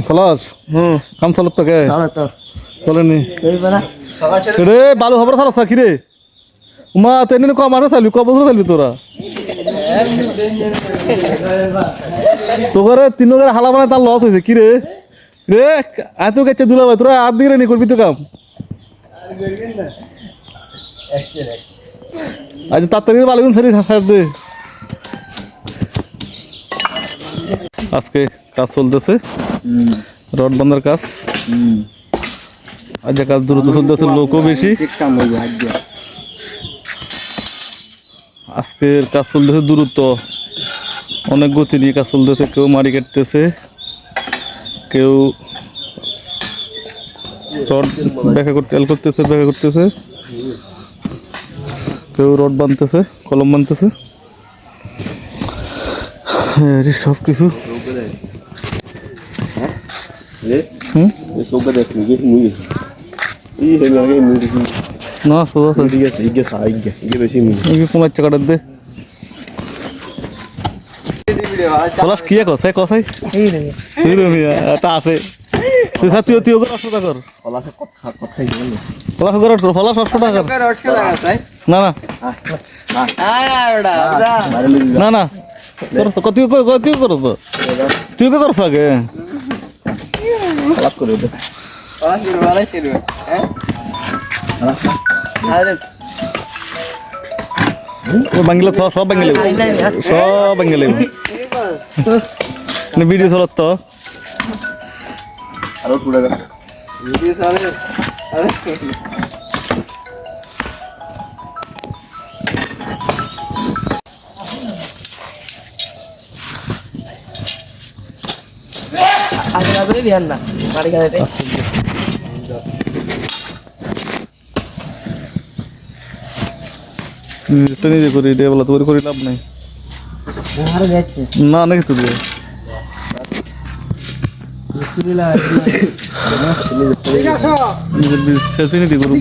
পলাশ কাম চলত তোকে চলেনি রে বালু খবর চালাস কি রে উমা তেমনি ক মাঠে চালবি ক বছর চালবি তোরা তোকে তিন হালা মানে তার লস হয়েছে কি রে রে এত গেছে দুলা ভাই তোরা আর দিকে নি করবি তো কাম আজ তাড়াতাড়ি বালুগুন ছাড়ি দে আজকে কাজ চলতেছে রড বাঁধার কাজ আজ কাজ দ্রুত চলতেছে লোকও বেশি আজকের কাজ চলতেছে দ্রুত অনেক গতি নিয়ে কাজ চলতেছে কেউ মাড়ি কাটতেছে কেউ রড ব্যাখ্যা করতেছে কেউ রড বাঁধতেছে কলম বাঁধতেছে সব কিছু না তোমার চাকাটা দে পলাশ কি কসাই কসাই তা আসে তুই তুই তুই ওকে 800 টাকা কর পলাশ কর পলাশ 800 টাকা না না না না তোর তো কত কত করছ তুই কে করছ আগে পলাশ করে দে পলাশ করে ভালোই ছিল হ্যাঁ আরে ও বাংলা সব বাংলা ভিডিও চলত তো আরো পুরো ভিডিও চলে আরে আগে ধ্যান না মারি গাতে তো নিজে করি এটা বলা তোর করি লাভ নাই না নাকি তুই সেলফি নিতে করু